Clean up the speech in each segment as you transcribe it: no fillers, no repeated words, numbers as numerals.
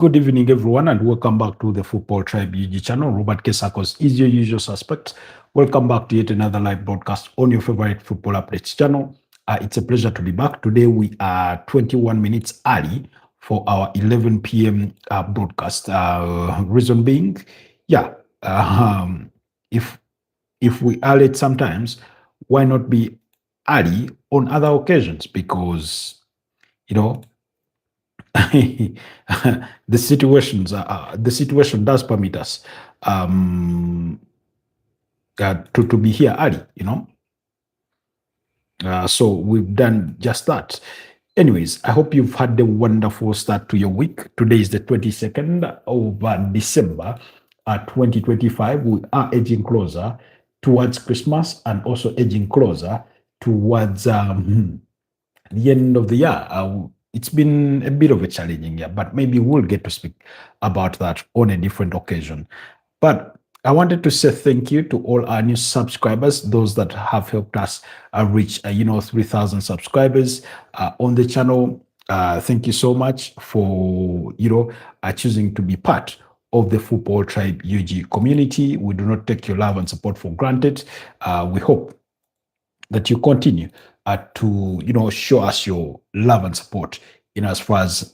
Good evening, everyone, and welcome back to the Football Tribe UG channel. Robert Kesakos is your usual suspect. Welcome back to yet another live broadcast on your favorite football updates channel. It's a pleasure to be back. Today, we are 21 minutes early for our 11 p.m. Broadcast. Reason being, yeah, if we are late sometimes, why not be early on other occasions? Because, you know, the situation does permit us to be here early, so we've done just that. Anyways, I hope you've had a wonderful start to your week. Today is the 22nd of December 2025. We are edging closer towards Christmas and also edging closer towards the end of the year. It's been a bit of a challenging year, but maybe we'll get to speak about that on a different occasion. But I wanted to say thank you to all our new subscribers, those that have helped us reach, 3,000 subscribers on the channel. Thank you so much for, choosing to be part of the Football Tribe UG community. We do not take your love and support for granted. We hope that you continue to show us your love and support in as far as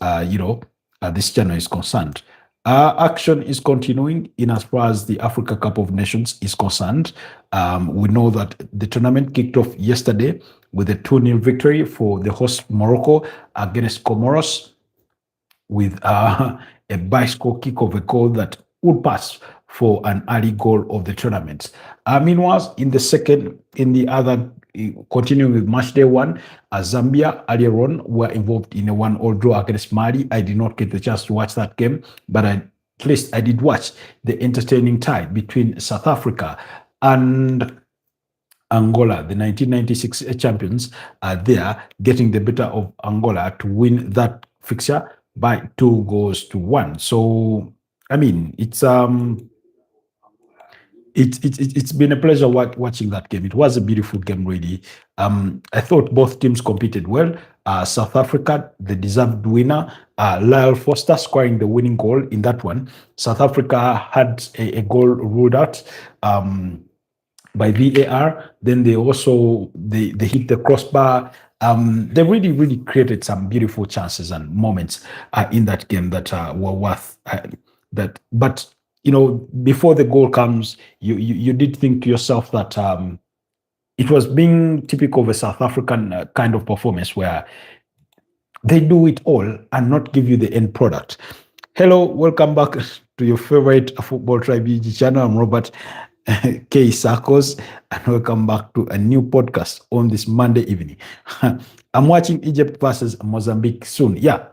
this channel is concerned. Action is continuing in as far as the Africa Cup of Nations is concerned. We know that the tournament kicked off yesterday with a 2-0 victory for the host Morocco against Comoros, with a bicycle kick of a goal that would pass for an early goal of the tournament. Meanwhile, in the other, continuing with match day one, Zambia earlier on were involved in a 1-1 draw against Mali. I did not get the chance to watch that game, but at least I did watch the entertaining tie between South Africa and Angola. The 1996 champions are there, getting the better of Angola to win that fixture by 2-1. So, I mean, it's been a pleasure watching that game. It was a beautiful game, really. I thought both teams competed well. South Africa, the deserved winner, Lyle Foster scoring the winning goal in that one. South Africa had a goal ruled out by VAR. Then they hit the crossbar. They really created some beautiful chances and moments in that game that were worth that. But before the goal comes, you did think to yourself that it was being typical of a South African kind of performance where they do it all and not give you the end product. Hello, welcome back to your favorite Football Tribe UG channel. I'm Robert K. Sakos, and welcome back to a new podcast on this Monday evening. I'm watching Egypt versus Mozambique soon. Yeah,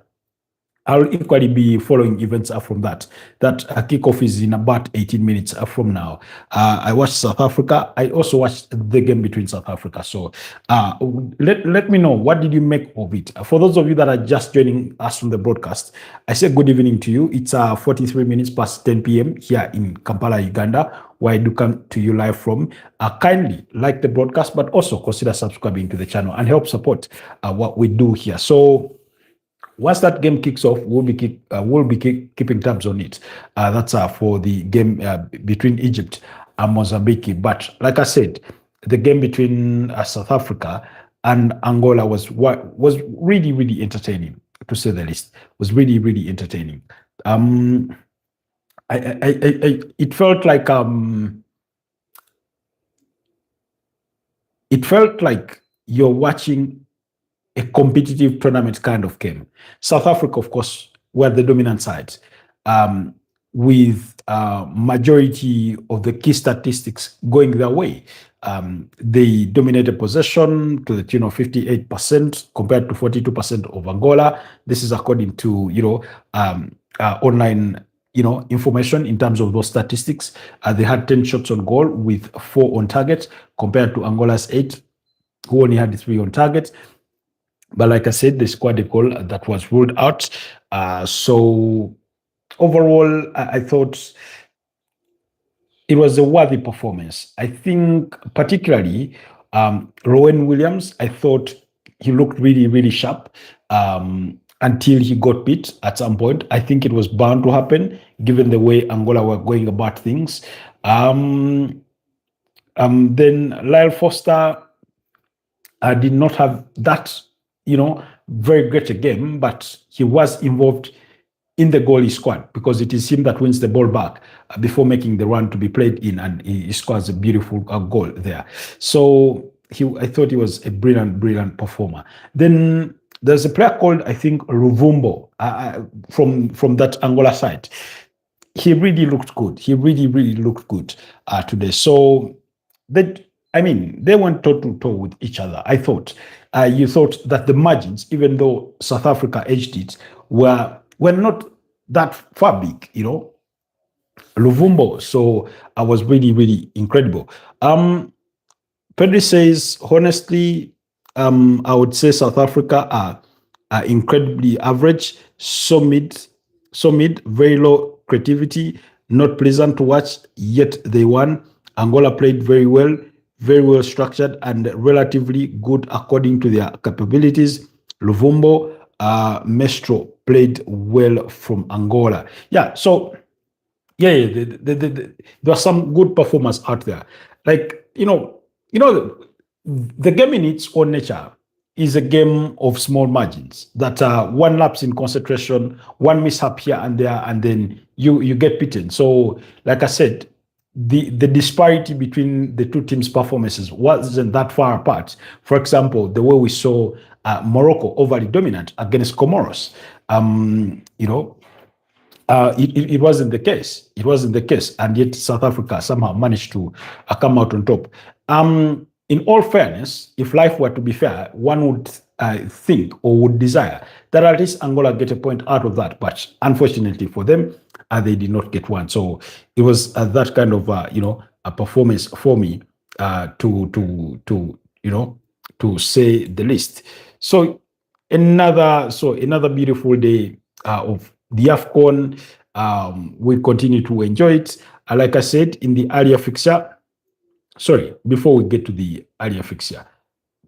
I'll equally be following events from that. That kickoff is in about 18 minutes from now. I watched South Africa. I also watched the game between South Africa. So let me know, what did you make of it? For those of you that are just joining us from the broadcast, I say good evening to you. It's 43 minutes past 10 p.m. here in Kampala, Uganda, where I do come to you live from. Kindly like the broadcast, but also consider subscribing to the channel and help support what we do here. So once that game kicks off, we'll be keeping tabs on it. That's for the game between Egypt and Mozambique. But like I said, the game between South Africa and Angola was really entertaining, to say the least. Was really entertaining. It felt like you're watching a competitive tournament kind of game. South Africa, of course, were the dominant side, with majority of the key statistics going their way. They dominated possession to the tune of 58% compared to 42% of Angola. This is according to online information in terms of those statistics. They had 10 shots on goal with 4 on target compared to Angola's 8, who only had 3 on target. But like I said, they scored a goal that was ruled out. So overall, I thought it was a worthy performance. I think particularly Rowan Williams, I thought he looked really sharp. until he got beat at some point. I think it was bound to happen given the way Angola were going about things. Um, then Lyle Foster did not have that, very great a game, but he was involved in the goalie squad because it is him that wins the ball back before making the run to be played in, and he scores a beautiful goal there. So I thought he was a brilliant, brilliant performer. Then there's a player called, I think, Ruvumbo from that Angola side. He really looked good. He really, really looked good today. So that, I mean, they went toe to toe with each other. I thought you thought that the margins, even though South Africa edged it, were not that far big, Luvumbo. So I was really, really incredible. Pedri says, honestly, I would say South Africa are incredibly average, so mid, very low creativity, not pleasant to watch, yet they won. Angola played very well structured, and relatively good according to their capabilities. Luvumbo, Mestro played well from Angola. Yeah, so yeah, there are some good performers out there. Like, the game in its own nature is a game of small margins. That one lapse in concentration, one mishap here and there, and then you get beaten. So, like I said, the disparity between the two teams' performances wasn't that far apart. For example, the way we saw Morocco overly dominant against Comoros, it wasn't the case. It wasn't the case, and yet South Africa somehow managed to come out on top. In all fairness, if life were to be fair, one would think or would desire that at least Angola get a point out of that. But unfortunately for them, they did not get one. So it was that kind of a performance for me to say the least. So another beautiful day of the AFCON. We continue to enjoy it. Like I said, in the earlier fixture, sorry, before we get to the earlier fixture,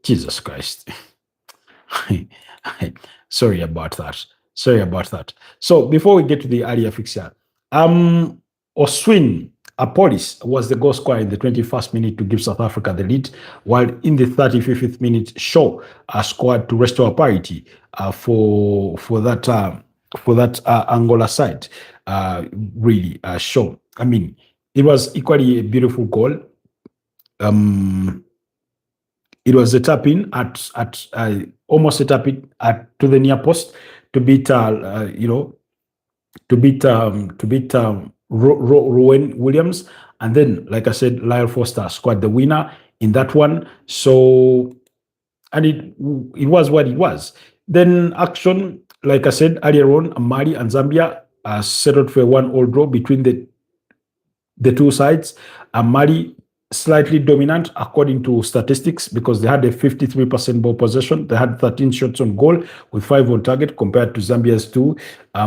Jesus Christ. Sorry about that. So before we get to the earlier fixture, Oswin Apolis was the goal scorer in the 21st minute to give South Africa the lead, while in the 35th minute, Shaw scored to restore parity for that Angola side. Really, Shaw. I mean, it was equally a beautiful goal. It was a tap in at almost a tap in to the near post to beat Rowan Williams, and then, like I said, Lyle Foster scored the winner in that one. So, and it was what it was. Then action, like I said earlier on, Mali and Zambia settled for a 1-1 draw between the two sides. Mali slightly dominant according to statistics because they had a 53% ball possession. They had 13 shots on goal with 5 on target compared to Zambia's 2. I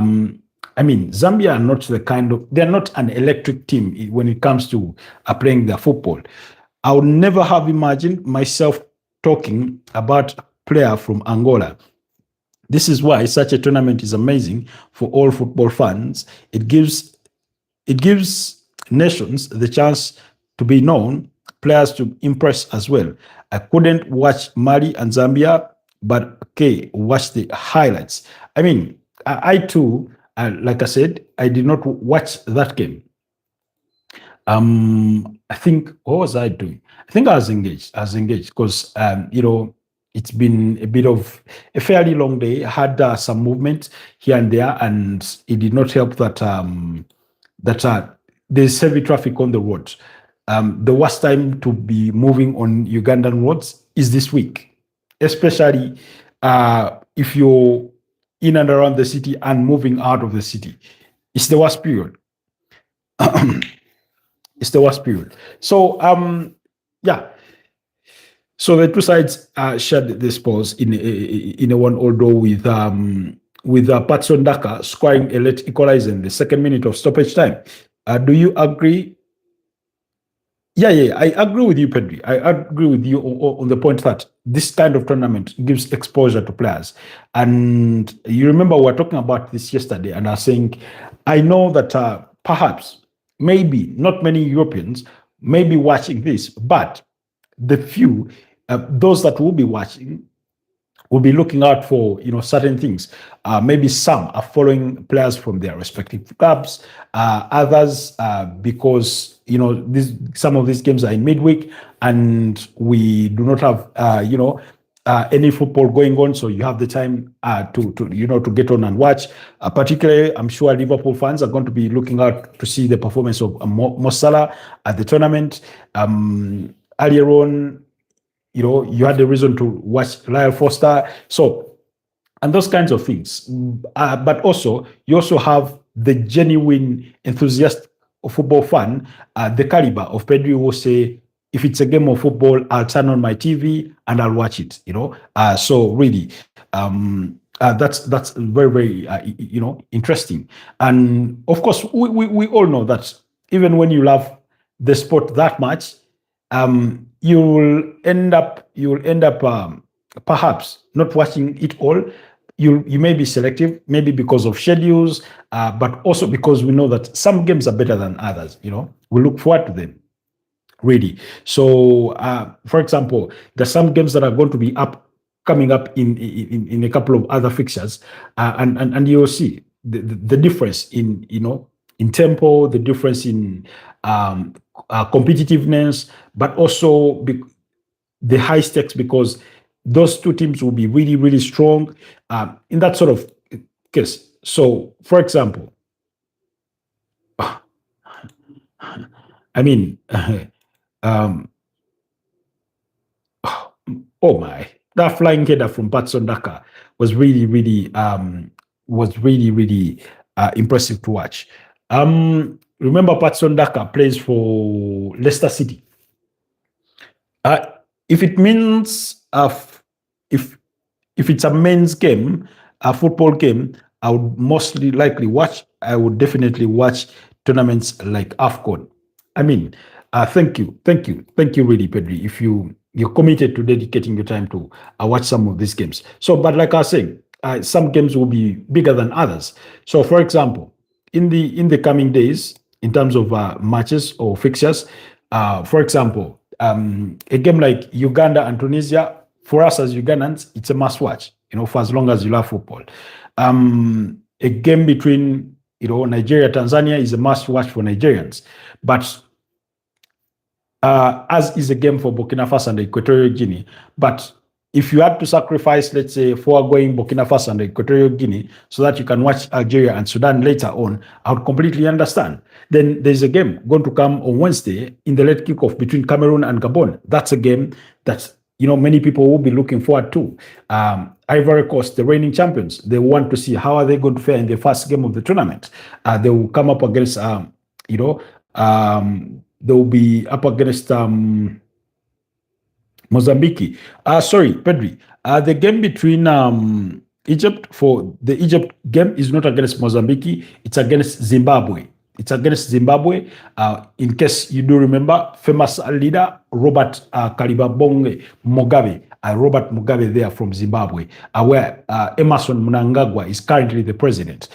mean, Zambia are not they're not an electric team when it comes to playing their football. I would never have imagined myself talking about a player from Angola. This is why such a tournament is amazing for all football fans. It gives nations the chance to be known, players to impress as well. I couldn't watch Mali and Zambia, but okay, watch the highlights. I mean, I too, like I said, I did not watch that game. I think, what was I doing? I think I was engaged. Because it's been a bit of a fairly long day. I had some movement here and there, and it did not help that there's heavy traffic on the road. The worst time to be moving on Ugandan roads is this week, especially if you're in and around the city and moving out of the city. It's the worst period. It's the worst period. So, yeah. So the two sides shared the spoils in a 1-1 draw with Patson Daka scoring a late equalizer in the second minute of stoppage time. Do you agree? Yeah, I agree with you, Pedri. I agree with you on the point that this kind of tournament gives exposure to players. And you remember we were talking about this yesterday, and I was saying, I know that perhaps, maybe not many Europeans may be watching this, but the few, those that will be watching, will be looking out for certain things. Maybe some are following players from their respective clubs. Others because some of these games are in midweek and we do not have any football going on, so you have the time to get on and watch. Particularly, I'm sure Liverpool fans are going to be looking out to see the performance of Mo Salah at the tournament. Earlier on, you had the reason to watch Lyle Foster. So, and those kinds of things. But also, you also have the genuine enthusiast of football fan, the caliber of Pedri who will say, if it's a game of football, I'll turn on my TV and I'll watch it. So really, that's very very interesting. And of course, we all know that even when you love the sport that much, you will end up perhaps not watching it all. You may be selective, maybe because of schedules, but also because we know that some games are better than others. We look forward to them, really. So, for example, there's some games that are going to be coming up in a couple of other fixtures, and you'll see the difference in tempo, the difference in competitiveness, but also the high stakes, because those two teams will be really, really strong in that sort of case. So, for example, I mean, oh my, that flying header from Patson Daka was really, really, impressive to watch. Remember, Patson Daka plays for Leicester City. If it means if it's a men's game, a football game, I would mostly likely watch. I would definitely watch tournaments like AFCON. I mean, thank you, really, Pedri. If you're committed to dedicating your time to watch some of these games. So, but like I was saying, some games will be bigger than others. So, for example, in the coming days, in terms of matches or fixtures, for example, a game like Uganda and Tunisia, for us as Ugandans, it's a must watch, for as long as you love football. A game between, Nigeria, Tanzania is a must watch for Nigerians. But as is a game for Burkina Faso and Equatorial Guinea. But if you had to sacrifice, let's say, foregoing Burkina Faso and Equatorial Guinea so that you can watch Algeria and Sudan later on, I would completely understand. Then there's a game going to come on Wednesday in the late kickoff between Cameroon and Gabon. That's a game that many people will be looking forward to. Ivory Coast, the reigning champions, they want to see how are they going to fare in the first game of the tournament. They will come up against, they will be up against Mozambique. Sorry, Pedri. The game between Egypt, for the Egypt game, is not against Mozambique, it's against Zimbabwe. It's against Zimbabwe. In case you do remember, famous leader Robert Kalibabonge Mugabe, Robert Mugabe there from Zimbabwe, where Emerson Mnangagwa is currently the president.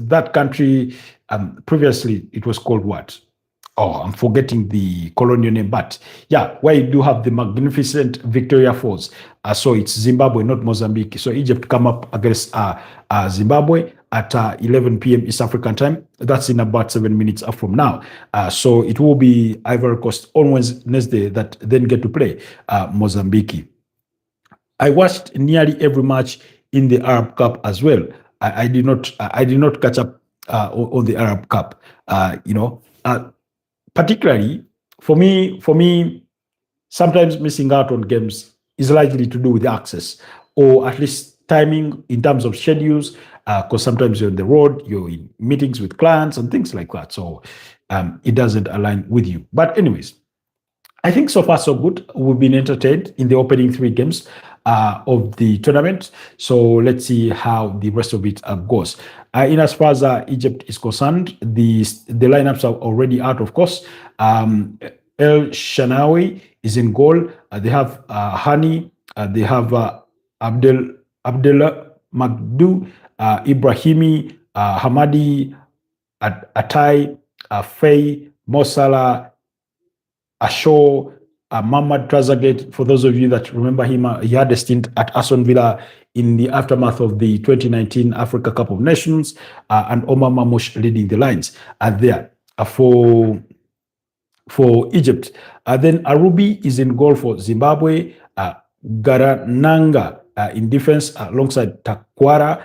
That country, previously it was called what? Oh, I'm forgetting the colonial name, but yeah, where you do have the magnificent Victoria Falls. So it's Zimbabwe, not Mozambique. So Egypt come up against Zimbabwe at 11 p.m. East African time. That's in about 7 minutes up from now. So it will be Ivory Coast on Wednesday that then get to play Mozambique. I watched nearly every match in the Arab Cup as well. I did not catch up on the Arab Cup. Particularly for me, sometimes missing out on games is largely to do with access, or at least timing in terms of schedules, because sometimes you're on the road, you're in meetings with clients and things like that. So it doesn't align with you. But anyways, I think so far so good. We've been entertained in the opening 3 games. of the tournament. So let's see how the rest of it goes. In as far as Egypt is concerned, the lineups are already out, of course. El Shanawi is in goal. They have Hani. They have Abdullah Magdu, Ibrahimi, Hamadi, Atai, Faye, Mosala, Asho, Mohamed Trezeguet. For those of you that remember him, he had a stint at Aston Villa in the aftermath of the 2019 Africa Cup of Nations, and Omar Mamouche leading the lines there for Egypt. Then Arubi is in goal for Zimbabwe. Garananga in defense alongside Takwara,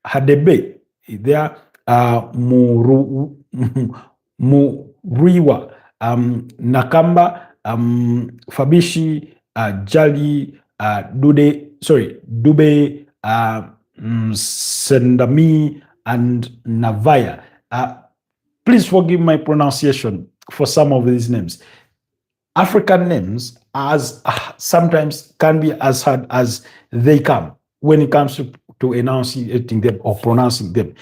Hadebe there, Muriwa, Nakamba, Fabishi, Jali, Dube, Sendami, and Navaya. Please forgive my pronunciation for some of these names. African names as sometimes can be as hard as they come when it comes to enunciating them or pronouncing them.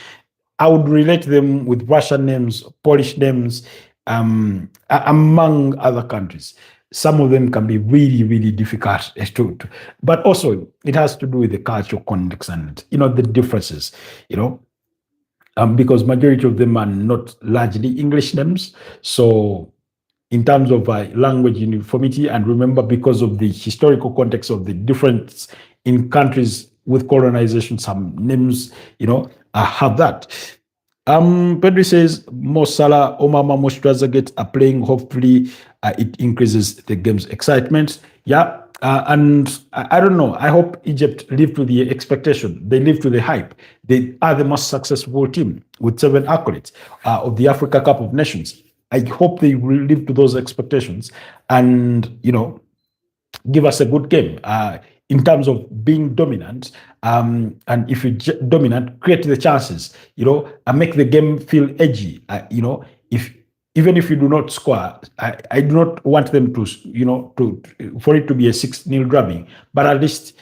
I would relate them with Russian names, Polish names, among other countries. Some of them can be really, really difficult but also it has to do with the cultural context and the differences, because majority of them are not largely English names. So in terms of language uniformity, and remember, because of the historical context of the difference in countries with colonization, some names, have that. Pedri says Mo Salah, Omar Mamouche, Trezeguet are playing. Hopefully, it increases the game's excitement. Yeah, and I don't know. I hope Egypt live to the expectation. They live to the hype. They are the most successful team with 7 accolades of the Africa Cup of Nations. I hope they will live to those expectations and, give us a good game in terms of being dominant. And if you're dominant, create the chances, and make the game feel edgy. Even if you do not score, I do not want them to, for it to be a 6-0 drubbing, but at least,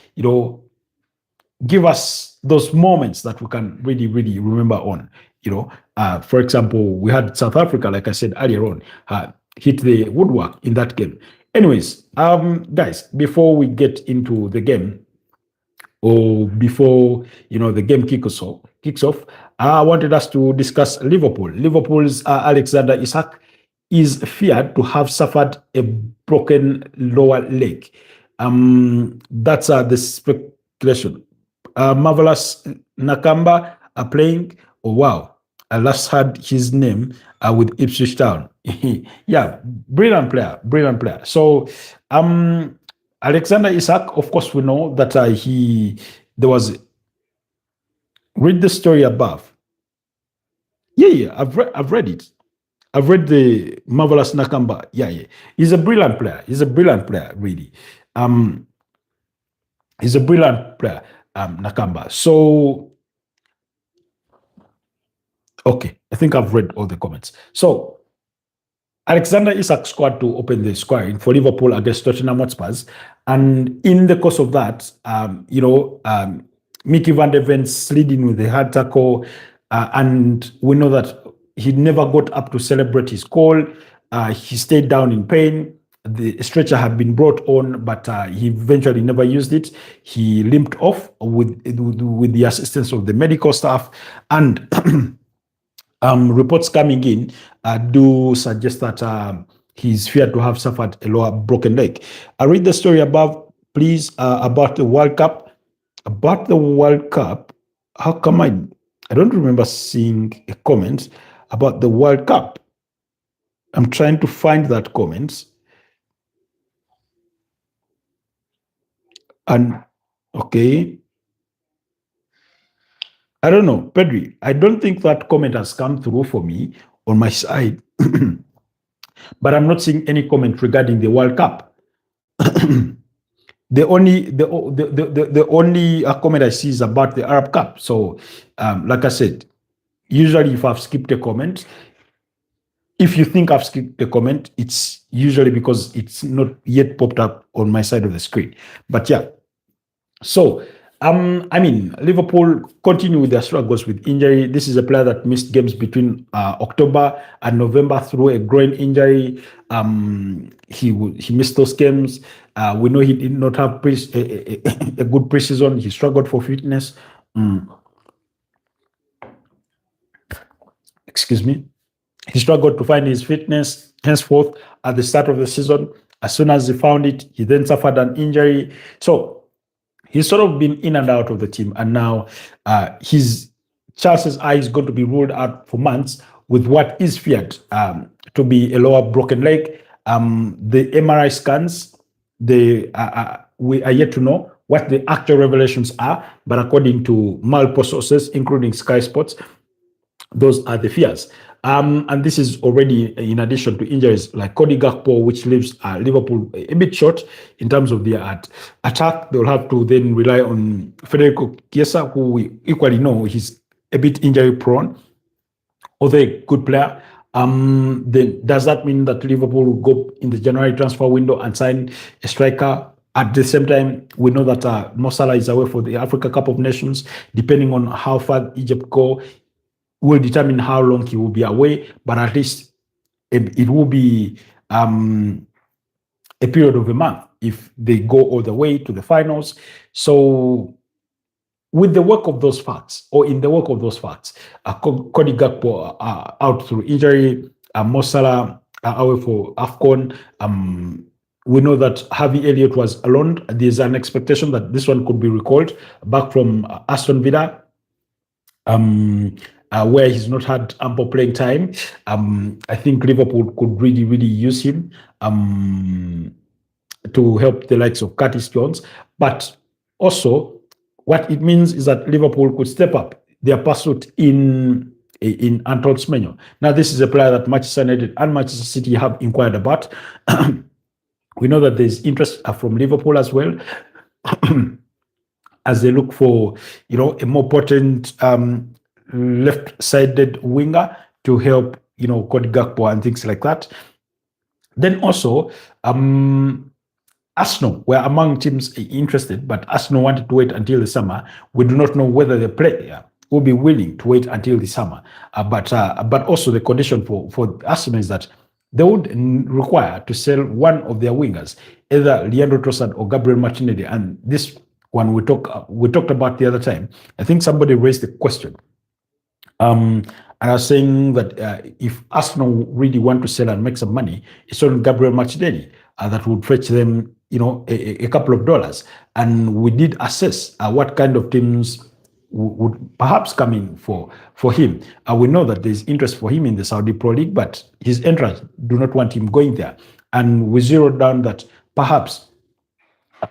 give us those moments that we can really, really remember on. For example, we had South Africa, like I said earlier on, hit the woodwork in that game. Anyways, guys, before we get into the game, or before the game kicks off, I wanted us to discuss Liverpool. Liverpool's Alexander Isak is feared to have suffered a broken lower leg. That's the speculation. Marvelous Nakamba are playing. Oh wow! I last heard his name with Ipswich Town. Yeah, brilliant player. So, Alexander Isak, of course, we know that read the story above. Yeah, I've read it. I've read the Marvelous Nakamba. Yeah. He's a brilliant player. Really. He's a brilliant player, Nakamba. So, okay, I think I've read all the comments. So, Alexander Isak scored to open the scoring for Liverpool against Tottenham Hotspurs. And in the course of that, Mickey van der Ven slid in with a hard tackle. And we know that he never got up to celebrate his goal. He stayed down in pain. The stretcher had been brought on, but he eventually never used it. He limped off with the assistance of the medical staff. And reports coming in do suggest that he's feared to have suffered a lower broken leg. I read the story above, please, about the World Cup. About the World Cup, how come I don't remember seeing a comment about the World Cup? I'm trying to find that comment. And okay. I don't know, Pedri. I don't think that comment has come through for me on my side, but I'm not seeing any comment regarding the World Cup. The only comment I see is about the Arab Cup. So, like I said, usually if I've skipped a comment, If you think I've skipped a comment, it's usually because it's not yet popped up on my side of the screen. But yeah, so I mean, Liverpool continue with their struggles with injury. This is a player that missed games between October and November through a groin injury. He missed those games. We know he did not have a good preseason. He struggled for fitness. Excuse me. He struggled to find his fitness. Henceforth, at the start of the season, as soon as he found it, he then suffered an injury. So he's sort of been in and out of the team, and now his chances are he's going to be ruled out for months with what is feared to be a lower broken leg. The MRI scans, we are yet to know what the actual revelations are, but according to multiple sources, including Sky Sports, those are the fears. And this is already in addition to injuries like Cody Gakpo, which leaves Liverpool a bit short in terms of their attack. They'll have to then rely on Federico Chiesa, who we equally know he's a bit injury prone, although a good player. Then does that mean that Liverpool will go in the January transfer window and sign a striker? At the same time, we know that Mo Salah is away for the Africa Cup of Nations. Depending on how far Egypt go, will determine how long he will be away, but at least it will be a period of a month if they go all the way to the finals. So with the work of those facts, or in the work of those facts, Cody Gakpo out through injury, Mo Salah away for AFCON. We know that Harvey Elliott was alone. There's an expectation that this one could be recalled back from Aston Villa. Where he's not had ample playing time. I think Liverpool could really, really use him to help the likes of Curtis Jones. But also, what it means is that Liverpool could step up their pursuit in Antoine Semenyo. Now, this is a player that Manchester United and Manchester City have inquired about. We know that there's interest from Liverpool as well. As they look for, a more potent left-sided winger to help, Cody Gakpo and things like that. Then also, Arsenal were among teams interested, but Arsenal wanted to wait until the summer. We do not know whether the player will be willing to wait until the summer. But also the condition for Arsenal is that they would require to sell one of their wingers, either Leandro Trossard or Gabriel Martinelli. And this one we talked about the other time. I think somebody raised the question. And I was saying that if Arsenal really want to sell and make some money, it's on Gabriel Martinelli that would fetch them, a couple of dollars. And we did assess what kind of teams would perhaps come in for him. We know that there's interest for him in the Saudi Pro League, but his entrants do not want him going there. And we zeroed down that perhaps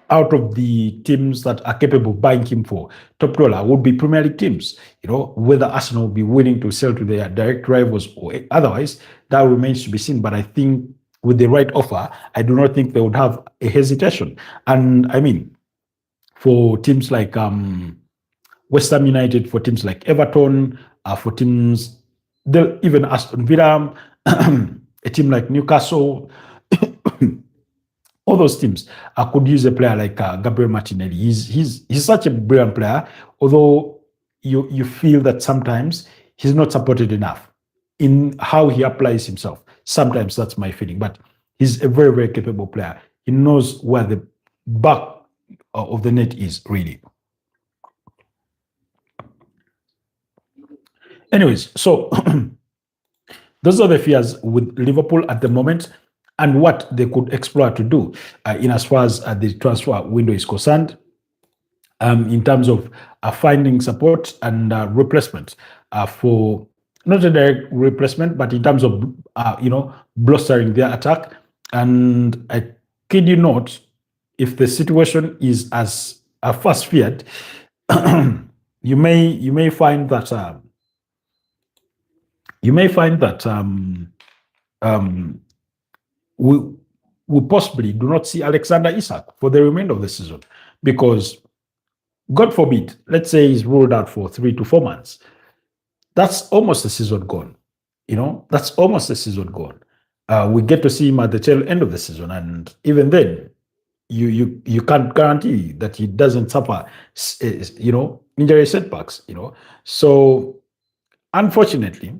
out of the teams that are capable of buying him for top dollar would be Premier League teams. Whether Arsenal will be willing to sell to their direct rivals or otherwise, that remains to be seen. But I think with the right offer, I do not think they would have a hesitation. And I mean, for teams like West Ham United, for teams like Everton, for teams, even Aston Villa, a team like Newcastle, all those teams could use a player like Gabriel Martinelli. He's such a brilliant player, although you feel that sometimes he's not supported enough in how he applies himself. Sometimes that's my feeling, but he's a very, very capable player. He knows where the back of the net is, really. Anyways, so those are the fears with Liverpool at the moment and what they could explore to do in as far as the transfer window is concerned, in terms of finding support and replacement for not a direct replacement, but in terms of bolstering their attack. And I kid you not, if the situation is as first feared, you may find that we possibly do not see Alexander Isak for the remainder of the season, because God forbid, let's say he's ruled out for 3 to 4 months. That's almost a season gone. That's almost the season gone. We get to see him at the tail end of the season, and even then, you can't guarantee that he doesn't suffer, injury setbacks. So unfortunately,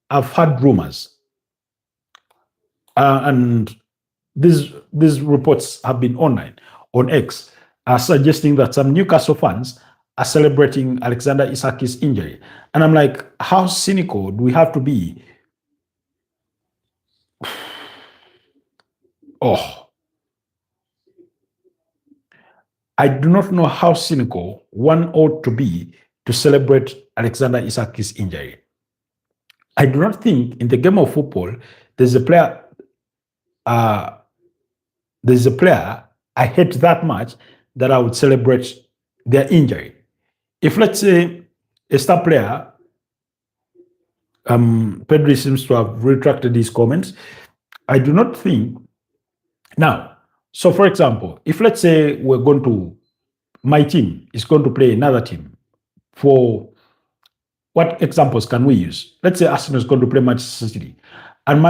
I've heard rumors, and these reports have been online on X, suggesting that some Newcastle fans are celebrating Alexander Isak's injury, and I'm like, how cynical do we have to be? Oh, I do not know how cynical one ought to be to celebrate Alexander Isak's injury. I do not think in the game of football there's a player uh, I hate that much that I would celebrate their injury. If, let's say, a star player, Pedri seems to have retracted his comments, I do not think. Now, so for example, if, let's say, my team is going to play another team, for what examples can we use? Let's say Arsenal is going to play Manchester City, and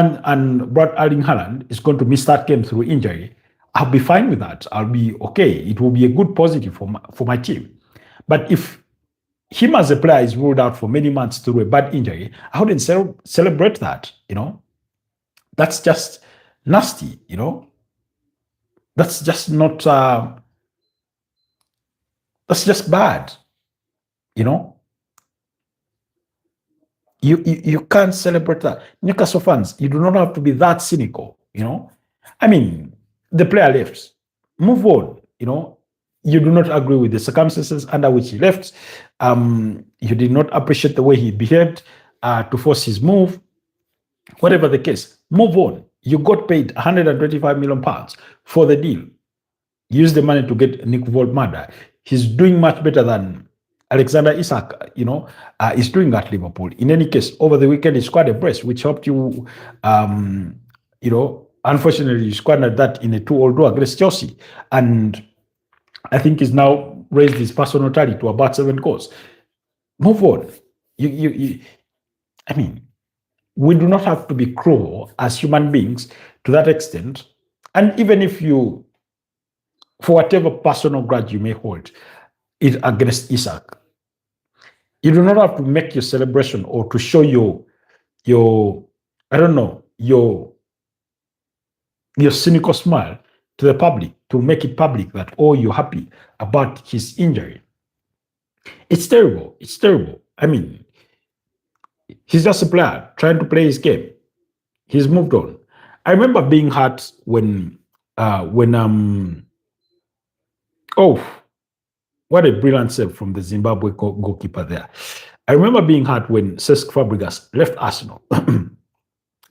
Brad Erling Haaland is going to miss that game through injury. I'll be fine with that. I'll be okay. It will be a good positive for my team. But if him as a player is ruled out for many months through a bad injury, I wouldn't celebrate that. That's just nasty. That's just not. That's just bad. You can't celebrate that. Newcastle fans, you do not have to be that cynical. I mean, the player left. Move on. You do not agree with the circumstances under which he left. You did not appreciate the way he behaved to force his move. Whatever the case, move on. You got paid £125 million for the deal. Use the money to get Nick Volmada. He's doing much better than Alexander Isak, is doing at Liverpool. In any case, over the weekend, he scored a brace, which helped you, unfortunately, you scored that in a 2-2 draw against Chelsea. And I think he's now raised his personal tally to about 7 goals. Move on. I mean, we do not have to be cruel as human beings to that extent. And even if you, for whatever personal grudge you may hold it against Isak, you do not have to make your celebration or to show your cynical smile to the public, to make it public that, oh, you're happy about his injury. It's terrible. It's terrible. I mean, he's just a player trying to play his game. He's moved on. I remember being hurt when what a brilliant save from the Zimbabwe goalkeeper there. I remember being hurt when Cesc Fabregas left Arsenal.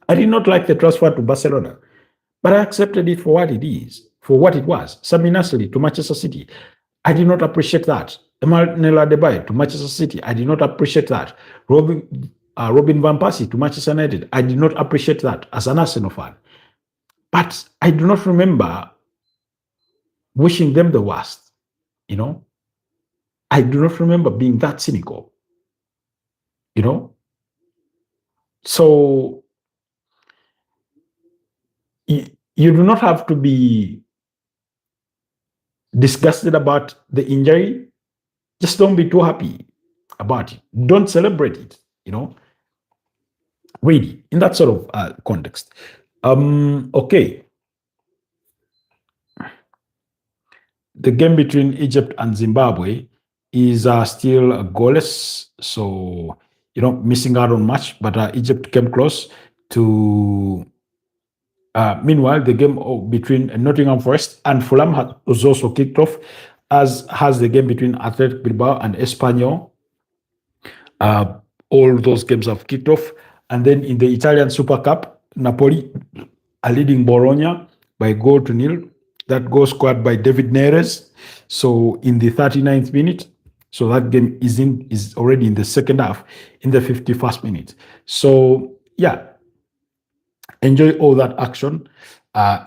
I did not like the transfer to Barcelona, but I accepted it for what it is, for what it was. Sami Nasri to Manchester City. I did not appreciate that. Emmanuel Adebayo to Manchester City. I did not appreciate that. Robin Van Persie to Manchester United. I did not appreciate that as an Arsenal fan. But I do not remember wishing them the worst. I do not remember being that cynical. So you do not have to be disgusted about the injury. Just don't be too happy about it. Don't celebrate it, really, in that sort of context. Okay. The game between Egypt and Zimbabwe is still goalless, so missing out on much, but Egypt came close to. Meanwhile, the game between Nottingham Forest and Fulham was also kicked off, as has the game between Athletic Bilbao and Espanyol. All those games have kicked off, and then in the Italian Super Cup, Napoli are leading Bologna by 1-0. That goal scored by David Neres. So in the 39th minute, so that game is already in the second half, in the 51st minute. So yeah, enjoy all that action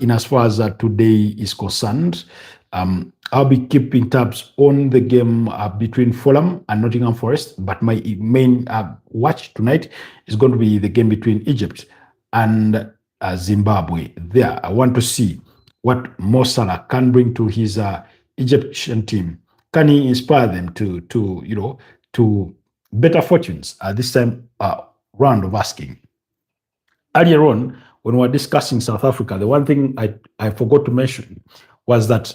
in as far as today is concerned. I'll be keeping tabs on the game between Fulham and Nottingham Forest, but my main watch tonight is going to be the game between Egypt and Zimbabwe. There, I want to see what Mo Salah can bring to his Egyptian team. Can he inspire them to better fortunes this time round of asking? Earlier on, when we were discussing South Africa, the one thing I forgot to mention was that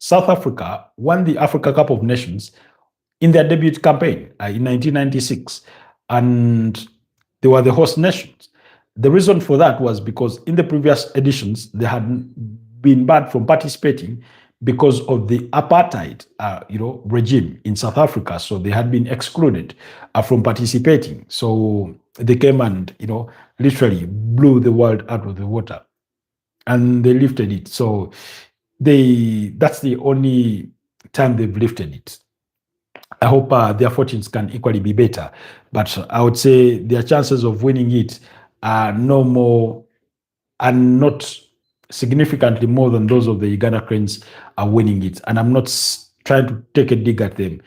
South Africa won the Africa Cup of Nations in their debut campaign in 1996, and they were the host nations. The reason for that was because in the previous editions, they had been banned from participating because of the apartheid, regime in South Africa. So they had been excluded from participating. So they came and, literally blew the world out of the water, and they lifted it. So that's the only time they've lifted it. I hope their fortunes can equally be better, but I would say their chances of winning it are no more and not significantly more than those of the Uganda Cranes are winning it. And I'm not trying to take a dig at them.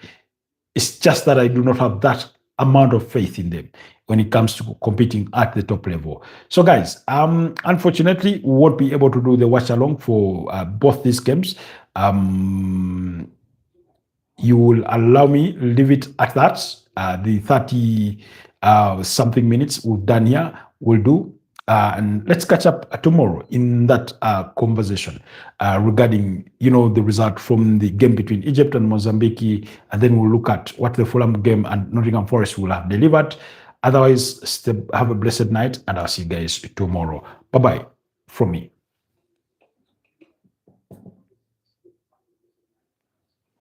It's just that I do not have that amount of faith in them when it comes to competing at the top level. So guys, unfortunately, we won't be able to do the watch along for both these games. You will allow me leave it at that. The 30 something minutes we've done here will do. And let's catch up tomorrow in that conversation regarding, the result from the game between Egypt and Mozambique, and then we'll look at what the Fulham game and Nottingham Forest will have delivered. Otherwise, have a blessed night, and I'll see you guys tomorrow. Bye-bye from me.